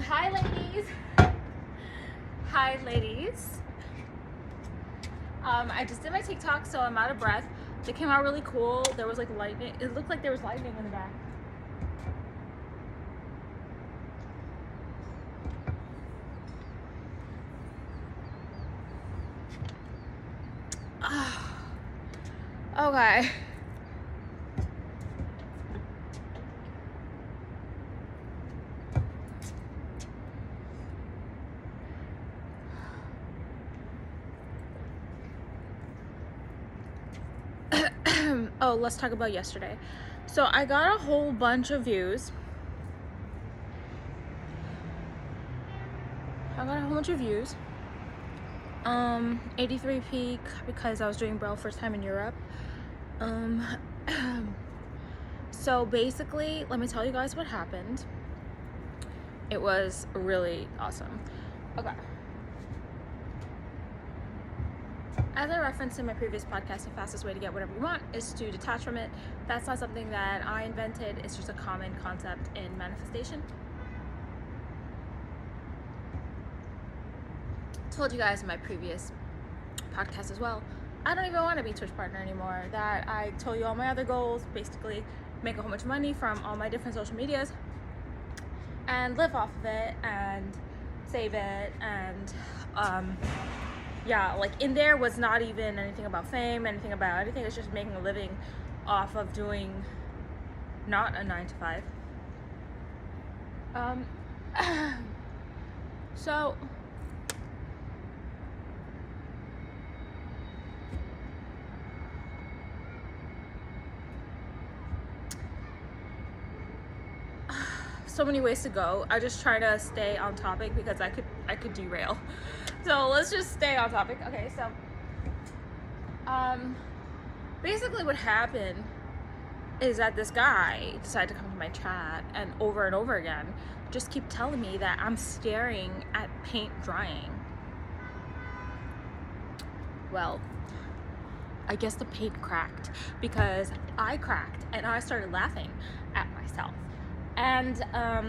Hi ladies. Hi ladies. I just did my TikTok, so I'm out of breath. They came out really cool. There was like lightning. It looked like there was lightning in the back. Okay. Oh, let's talk about yesterday. So I got a whole bunch of views. 83 peak because I was doing Braille first time in Europe. So basically, let me tell you guys what happened. It was really awesome. Okay. As I referenced in my previous podcast, the fastest way to get whatever you want is to detach from it. That's not something that I invented. It's just a common concept in manifestation. Told you guys in my previous podcast as well, I don't even want to be Twitch partner anymore. That I told you all my other goals, basically make a whole bunch of money from all my different social medias and live off of it and save it. And yeah, like in there was not even anything about fame, anything about anything. It's just making a living off of doing not a 9 to 5. So so many ways to go. I just try to stay on topic because I could derail. So let's just stay on topic. Okay, so basically what happened is that this guy decided to come to my chat and over again just keep telling me that I'm staring at paint drying. Well, I guess the paint cracked because I cracked and I started laughing at myself. And I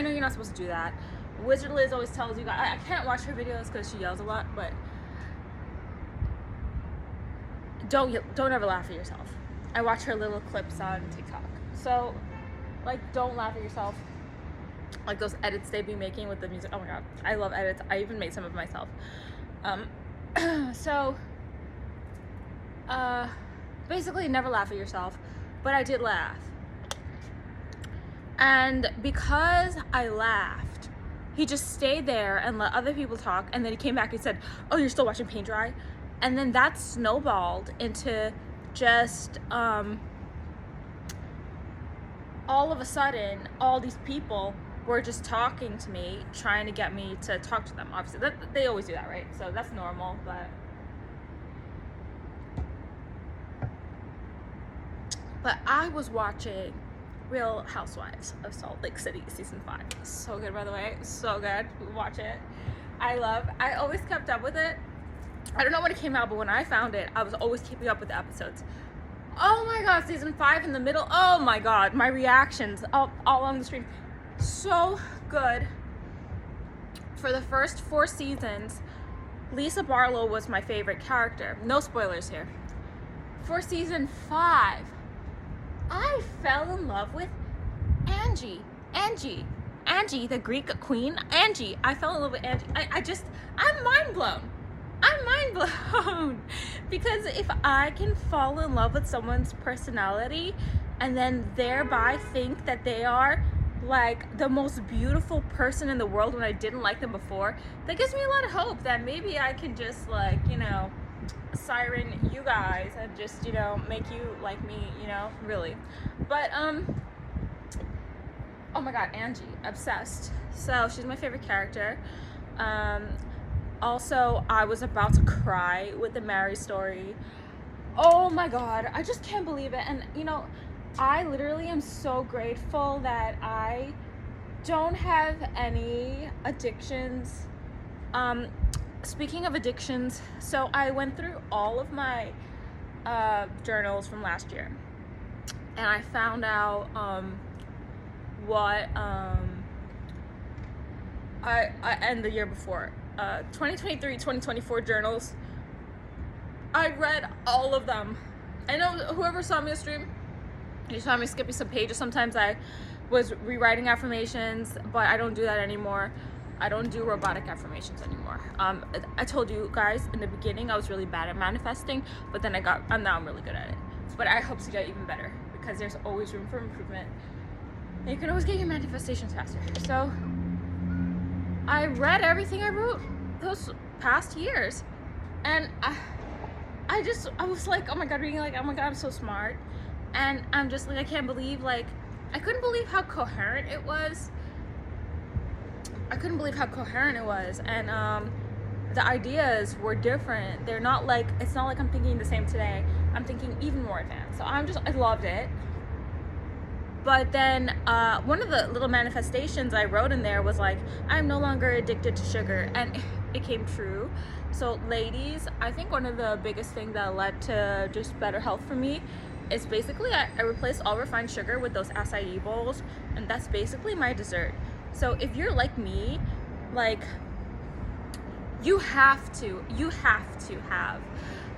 know you're not supposed to do that. Wizard Liz always tells you guys, I can't watch her videos because she yells a lot, but don't ever laugh at yourself. I watch her little clips on TikTok. So, like, don't laugh at yourself. Like those edits they be making with the music. Oh my god, I love edits. I even made some of myself. Basically never laugh at yourself, but I did laugh. And because I laughed, he just stayed there and let other people talk, and then he came back and said, oh, you're still watching paint dry? And then that snowballed into just all of a sudden all these people were just talking to me, trying to get me to talk to them. Obviously they always do that, right? So that's normal. But I was watching Real Housewives of Salt Lake City season 5. So good, by the way. So good. Watch it. I always kept up with it. I don't know when it came out, but when I found it, I was always keeping up with the episodes. Oh my god, season 5 in the middle. Oh my god, my reactions all on the stream. So good. For the first 4 seasons, Lisa Barlow was my favorite character. No spoilers here. For season 5, I fell in love with Angie, the Greek queen. Angie. I fell in love with Angie. I'm mind blown. Because if I can fall in love with someone's personality and then thereby think that they are like the most beautiful person in the world when I didn't like them before, that gives me a lot of hope that maybe I can just like, siren you guys and just, make you like me, really. But oh my god, Angie, obsessed. So she's my favorite character. Also, I was about to cry with the Mary story. Oh my god, I just can't believe it. And I literally am so grateful that I don't have any addictions. Speaking of addictions, so I went through all of my journals from last year, and I found out what and the year before, 2023, 2024 journals. I read all of them. I know whoever saw me on stream, you saw me skipping some pages. Sometimes I was rewriting affirmations, but I don't do that anymore. I don't do robotic affirmations anymore. I told you guys in the beginning I was really bad at manifesting, but then now I'm really good at it. But I hope to get even better, because there's always room for improvement. And you can always get your manifestations faster. So I read everything I wrote those past years, and I was like, oh my god, reading, like, oh my god, I'm so smart. And I'm just like, I can't believe, like, I couldn't believe how coherent it was. And the ideas were different. They're not like, it's not like I'm thinking the same today. I'm thinking even more advanced. So I loved it. But then one of the little manifestations I wrote in there was like, I'm no longer addicted to sugar. And it came true. So ladies, I think one of the biggest things that led to just better health for me is basically I replaced all refined sugar with those acai bowls, and that's basically my dessert. So if you're like me, like, you have to have,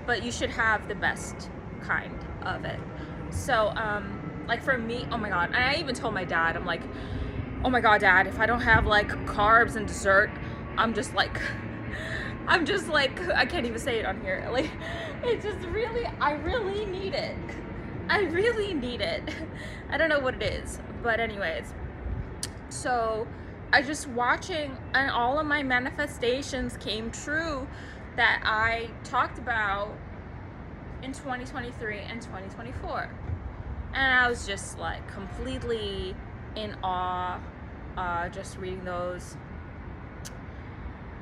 but you should have the best kind of it. So like for me, oh my god, and I even told my dad, I'm like, oh my god, Dad, if I don't have like carbs and dessert, I'm just like I can't even say it on here. Like, it's just really, I really need it. I don't know what it is, but anyways, so I just watching, and all of my manifestations came true that I talked about in 2023 and 2024. And I was just like completely in awe, just reading those.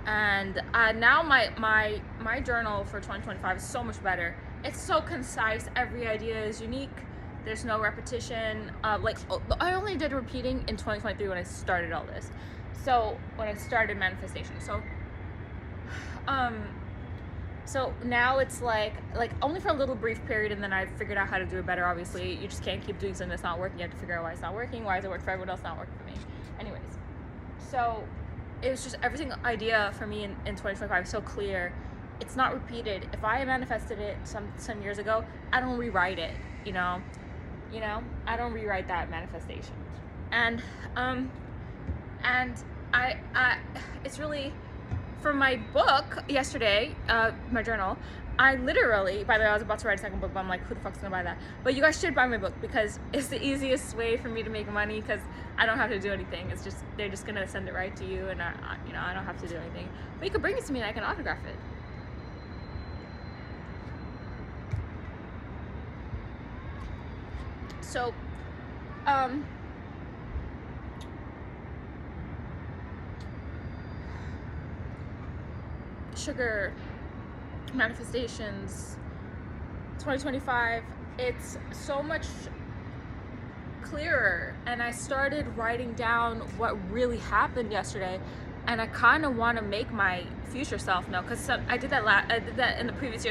And now my journal for 2025 is so much better. It's so concise. Every idea is unique. There's no repetition. I only did repeating in 2023 when I started all this. So when I started manifestation. So now it's like only for a little brief period, and then I figured out how to do it better. Obviously, you just can't keep doing something that's not working. You have to figure out why it's not working. Why does it work for everyone else, not working for me? Anyways, so it was just every single idea for me in 2025 is so clear. It's not repeated. If I manifested it some years ago, I don't rewrite it. You know, I don't rewrite that manifestation. And I it's really, for my book yesterday, my journal, I literally, by the way, I was about to write a second book, but I'm like, who the fuck's gonna buy that? But you guys should buy my book, because it's the easiest way for me to make money, because I don't have to do anything. It's just, they're just gonna send it right to you, and I don't have to do anything. But you could bring it to me and I can autograph it. So, sugar manifestations 2025, it's so much clearer, and I started writing down what really happened yesterday, and I kind of want to make my future self know, because I did that in the previous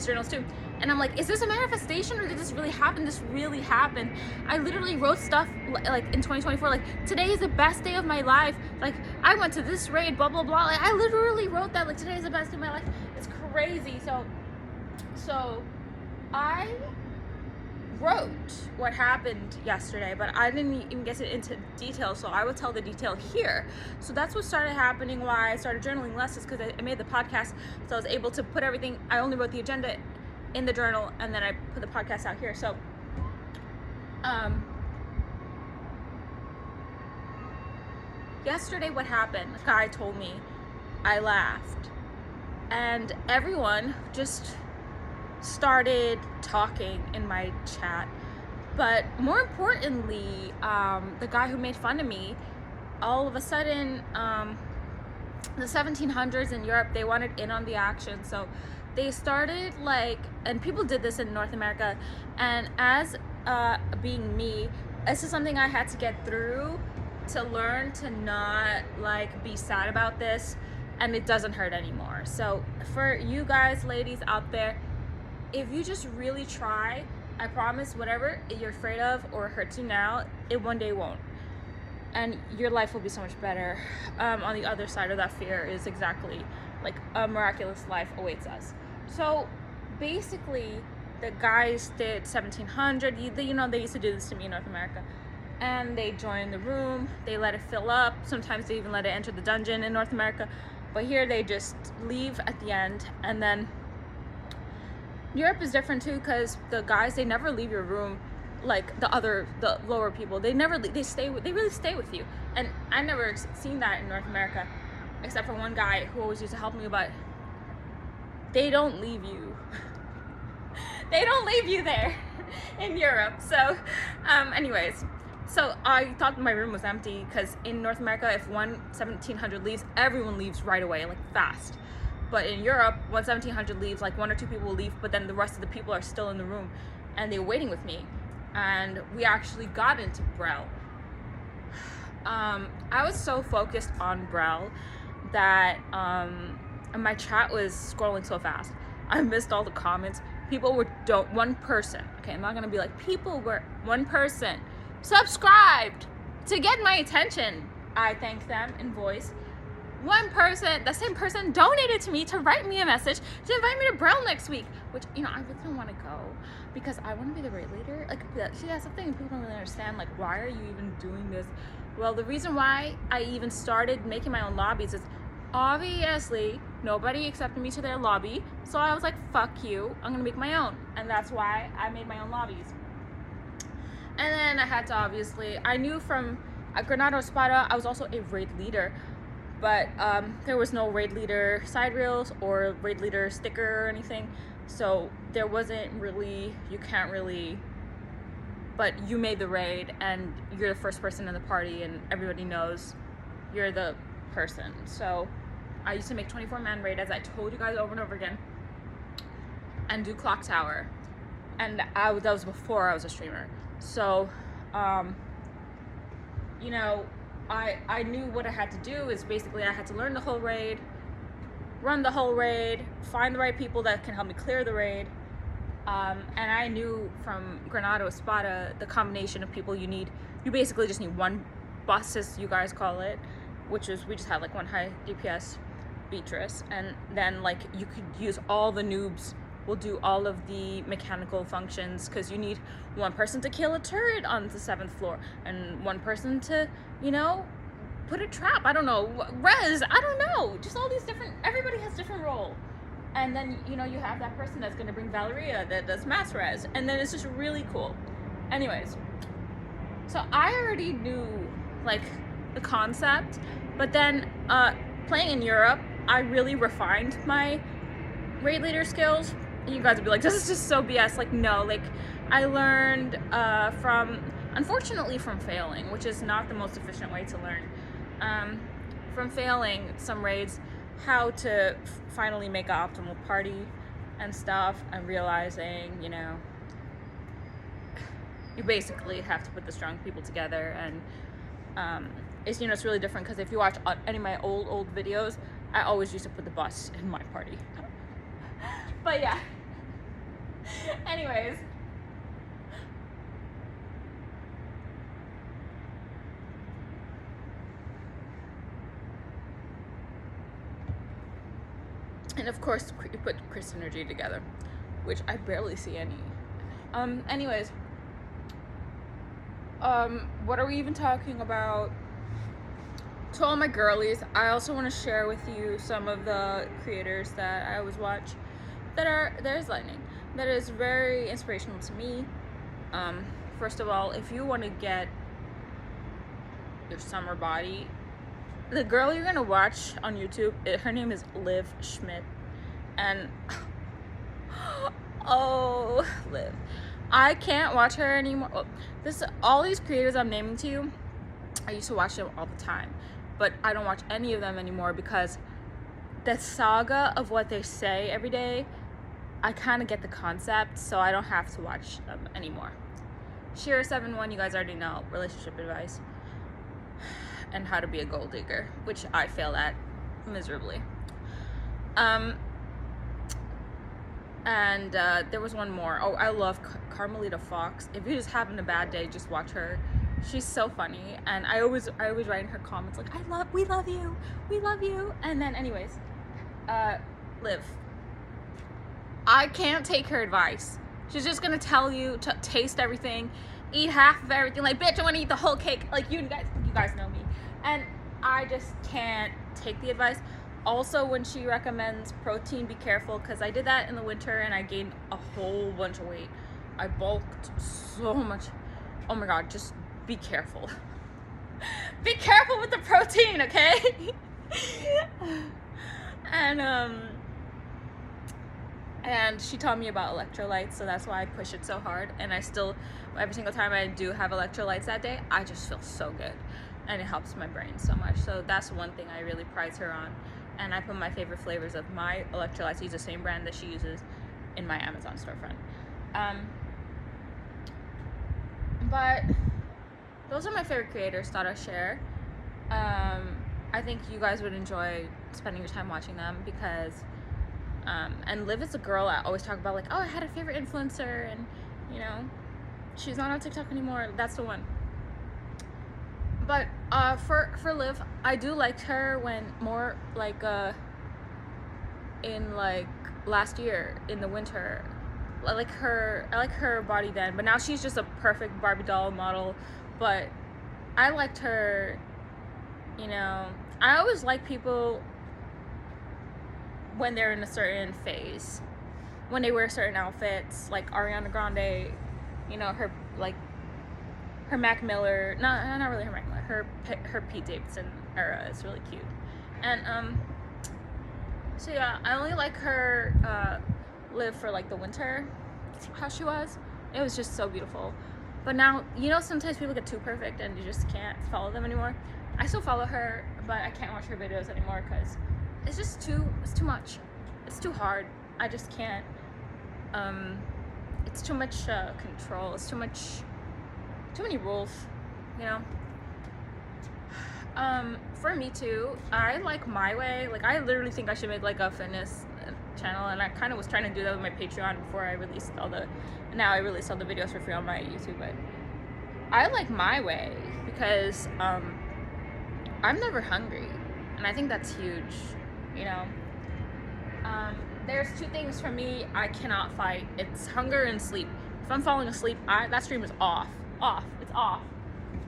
journals too, and I'm like, is this a manifestation, or did this really happen? This really happened. I literally wrote stuff like in 2024, like, today is the best day of my life, like, I went to this raid, blah blah blah. Like, I literally wrote that, like, today is the best day of my life. It's crazy. So I wrote what happened yesterday, but I didn't even get into detail, so I will tell the detail here. So that's what started happening, why I started journaling less, is because I made the podcast, so I was able to put everything. I only wrote the agenda in the journal, and then I put the podcast out here. So yesterday what happened, a guy told me, I laughed, and everyone just started talking in my chat. But more importantly, the guy who made fun of me, all of a sudden, the 1700s in Europe, they wanted in on the action. So they started, like, and people did this in North America, and as being me, this is something I had to get through to learn to not, like, be sad about this, and it doesn't hurt anymore. So for you guys, ladies out there, if you just really try, I promise, whatever you're afraid of or hurts you now, it one day won't. and your life will be so much better. On the other side of that fear is exactly like a miraculous life awaits us. So basically, the guys did 1700. You know, they used to do this to me in North America. And they join the room, they let it fill up. Sometimes they even let it enter the dungeon in North America. But here they just leave at the end. And then Europe is different too, because the guys, they never leave your room like the lower people. They never leave, they really stay with you. And I never seen that in North America, except for one guy who always used to help me, but they don't leave you. They don't leave you there in Europe. So anyways, so I thought my room was empty, because in North America, if 1700 leaves, everyone leaves right away, like fast. But in Europe, 1700 leaves, like 1 or 2 people will leave, but then the rest of the people are still in the room, and they were waiting with me. And we actually got into Brel. I was so focused on Brel that my chat was scrolling so fast. I missed all the comments. People were one person, okay, I'm not gonna be like, one person subscribed to get my attention. I thanked them in voice. One person, the same person, donated to me to write me a message to invite me to Brel next week, which, you know, I really don't want to go because I want to be the raid leader. Like, see, that's the thing, people don't really understand, like, why are you even doing this? Well, the reason why I even started making my own lobbies is obviously nobody accepted me to their lobby, so I was like, fuck you, I'm gonna make my own. And that's why I made my own lobbies. And then I had to, obviously, I knew from Granada Espada, I was also a raid leader, but there was no raid leader side reels or raid leader sticker or anything, so there wasn't really, you can't really, but you made the raid and you're the first person in the party and everybody knows you're the person. So I used to make 24-man raid, as I told you guys over and over again, and do clock tower, and that was before I was a streamer. So you know, I knew what I had to do is basically I had to learn the whole raid, run the whole raid, find the right people that can help me clear the raid, and I knew from Granada Espada the combination of people you need. You basically just need one bus, as you guys call it, which is, we just had like one high DPS Beatrice, and then like you could use all the noobs will do all of the mechanical functions, because you need one person to kill a turret on the 7th floor and one person to, you know, put a trap, I don't know, res, I don't know, just all these different, everybody has different role. And then, you know, you have that person that's going to bring Valeria that does mass res, and then it's just really cool. Anyways, so I already knew like the concept, but then playing in Europe, I really refined my raid leader skills. You guys would be like, this is just so BS. Like, no, like I learned unfortunately from failing, which is not the most efficient way to learn. From failing some raids, how to finally make an optimal party and stuff, and realizing, you know, you basically have to put the strong people together. And it's, you know, it's really different, because if you watch any of my old videos, I always used to put the boss in my party. But yeah. Anyways. And of course, you put Chris Energy together, which I barely see any. Anyways. What are we even talking about? To all my girlies, I also want to share with you some of the creators that I always watch that is lightning, that is very inspirational to me. First of all, if you want to get your summer body, the girl you're gonna watch on YouTube, her name is Liv Schmidt, and oh, Liv, I can't watch her anymore. All these creators I'm naming to you, I used to watch them all the time, but I don't watch any of them anymore, because the saga of what they say every day, I kind of get the concept, so I don't have to watch them anymore. Shira71, you guys already know, relationship advice, and how to be a gold digger, which I fail at miserably. And there was one more. Oh, I love Carmelita Fox. If you just having a bad day, just watch her. She's so funny, and I always write in her comments like, we love you, and then anyways, Liv, I can't take her advice. She's just gonna tell you to taste everything, eat half of everything. Like, bitch, I want to eat the whole cake. Like, you guys know me, and I just can't take the advice. Also, when she recommends protein, be careful, because I did that in the winter and I gained a whole bunch of weight. I bulked so much. Oh my god, just be careful. Be careful with the protein, okay? And she taught me about electrolytes, so that's why I push it so hard. And I still, every single time I do have electrolytes that day, I just feel so good, and it helps my brain so much. So that's one thing I really prize her on. And I put my favorite flavors of my electrolytes. I use the same brand that she uses in my Amazon storefront. But those are my favorite creators, thought I'd share. I think you guys would enjoy spending your time watching them, because and Liv is a girl I always talk about, like, oh, I had a favorite influencer, and you know, she's not on TikTok anymore. That's the one. But for Liv, I do like her when more like in like last year in the winter. I like her body then, but now she's just a perfect Barbie doll model. But I liked her, you know. I always like people when they're in a certain phase, when they wear certain outfits, like Ariana Grande, you know, her Mac Miller, not really her Mac Miller, her Pete Davidson era is really cute. And so yeah, I only like her Liv for like the winter, how she was. It was just so beautiful. But now, you know, sometimes people get too perfect and you just can't follow them anymore. I still follow her, but I can't watch her videos anymore because it's just too much. It's too hard. I just can't. It's too much control. It's too many rules, you know. For me too, I like my way. Like, I literally think I should make like a fitness channel, and I kind of was trying to do that with my Patreon before I released now I release all the videos for free on my YouTube. But I like my way because I'm never hungry, and I think that's huge, you know. There's two things for me I cannot fight. It's hunger and sleep. If I'm falling asleep, that stream is off. It's off.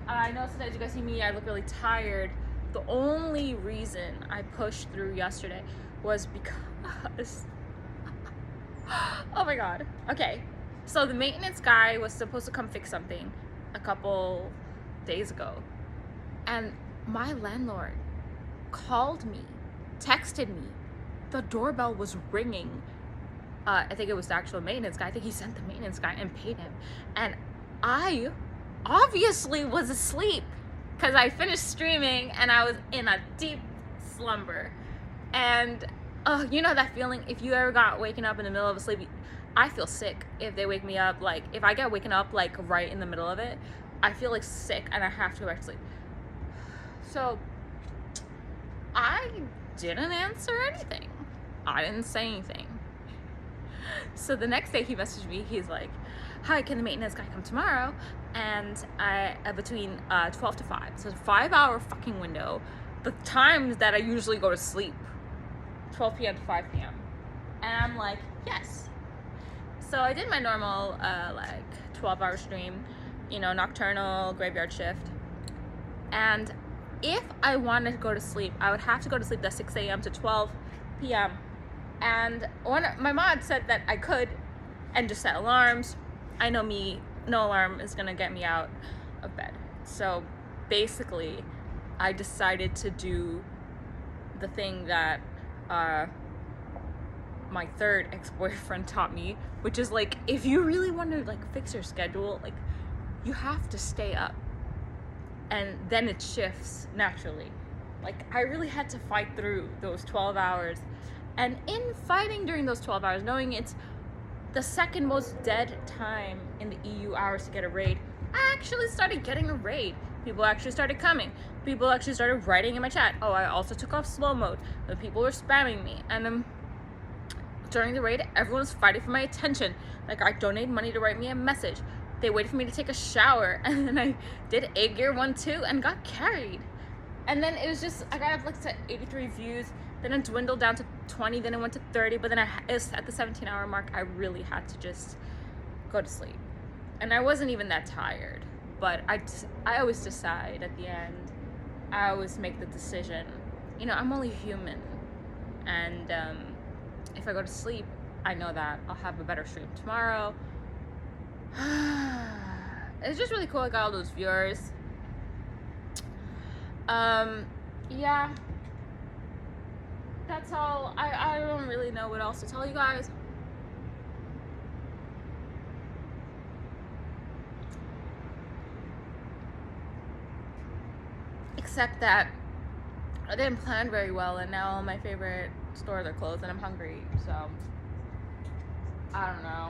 I know sometimes you guys see me, I look really tired. The only reason I pushed through yesterday was because oh my god. Okay, so the maintenance guy was supposed to come fix something a couple days ago, and my landlord called me, texted me. The doorbell was ringing. I think it was the actual maintenance guy. I think he sent the maintenance guy and paid him, and I obviously was asleep because I finished streaming and I was in a deep slumber. And you know that feeling, if you ever got waken up in the middle of a sleep, I feel sick if they wake me up. Like, if I get waken up like right in the middle of it, I feel like sick and I have to go back to sleep. So I didn't answer anything. I didn't say anything. So the next day he messaged me. He's like, hi, can the maintenance guy come tomorrow? And between 12 to 5. So it's a 5-hour fucking window. The times that I usually go to sleep. 12 p.m. to 5 p.m. And I'm like, yes. So I did my normal 12-hour stream, you know, nocturnal, graveyard shift. And if I wanted to go to sleep, I would have to go to sleep at 6 a.m. to 12 p.m. And my mod said that I could, and just set alarms. I know me, no alarm is gonna get me out of bed. So basically, I decided to do the thing that my third ex-boyfriend taught me, which is like, if you really want to like fix your schedule, like, you have to stay up, and then it shifts naturally. Like, I really had to fight through those 12 hours. And in fighting during those 12 hours, knowing it's the second most dead time in the EU hours to get a raid, I actually started getting a raid. People actually started coming. People actually started writing in my chat. Oh, I also took off slow mode. The people were spamming me. And during the raid, everyone was fighting for my attention. Like, I donated money to write me a message. they waited for me to take a shower, and then I did egg gear 1, 2, and got carried. And then it was just, I got up like to 83 views, then it dwindled down to 20, then it went to 30, but then it was at the 17-hour mark, I really had to just go to sleep. And I wasn't even that tired, but I always decide at the end, I always make the decision, you know, I'm only human, and if I go to sleep, I know that I'll have a better stream tomorrow. It's just really cool. I got all those viewers. Yeah, that's all. I don't really know what else to tell you guys. Except that I didn't plan very well, and now all my favorite stores are closed and I'm hungry, so I don't know.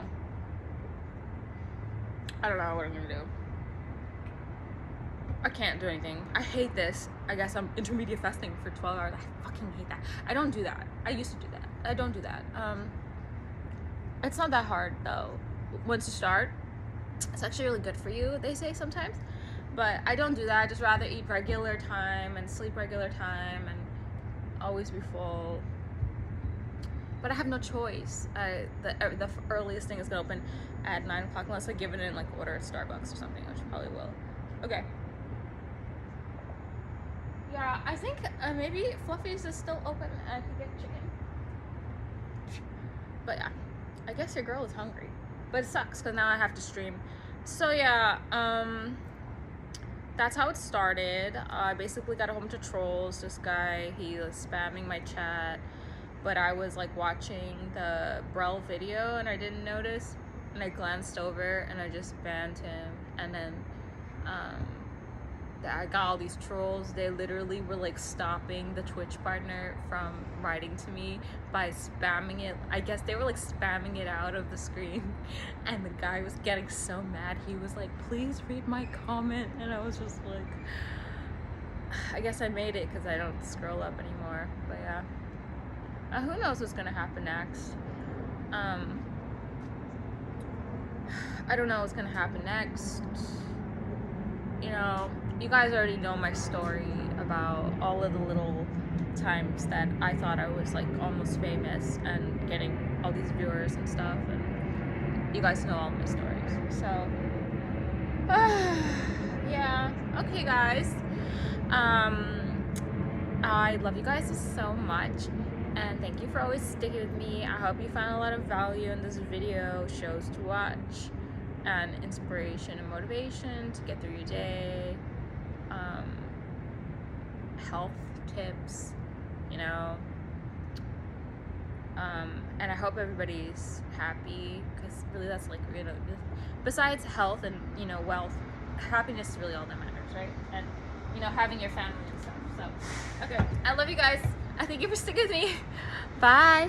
I don't know what I'm gonna do. I can't do anything. I hate this. I guess I'm intermediate fasting for 12 hours. I fucking hate that. I don't do that. I used to do that. I don't do that. It's not that hard though. Once you start, it's actually really good for you, they say sometimes. But I don't do that. I just rather eat regular time and sleep regular time and always be full. But I have no choice. The earliest thing is gonna open at 9 o'clock unless I give it in like order at Starbucks or something, which I probably will. Okay. Yeah, I think maybe Fluffy's is still open and I could get chicken. But yeah, I guess your girl is hungry. But it sucks because now I have to stream. So yeah, that's how it started. I basically got a whole bunch of trolls. This guy, he was spamming my chat, but I was like watching the Brel video and I didn't notice, and I glanced over and I just banned him. And then I got all these trolls. They literally were like stopping the Twitch partner from writing to me by spamming it. I guess they were like spamming it out of the screen, and the guy was getting so mad. He was like, please read my comment, and I was just like, I guess I made it because I don't scroll up anymore. But yeah, who knows what's gonna happen next. I don't know what's gonna happen next. You know, you guys already know my story about all of the little times that I thought I was like almost famous and getting all these viewers and stuff, and you guys know all my stories. So yeah, okay guys, I love you guys so much, and thank you for always sticking with me. I hope you found a lot of value in this video, shows to watch, and inspiration and motivation to get through your day, health tips, you know, and I hope everybody's happy, because really that's like, you know, besides health and, you know, wealth, happiness is really all that matters, right? And, you know, having your family and stuff. So okay, I love you guys. I thank you for sticking with me. Bye.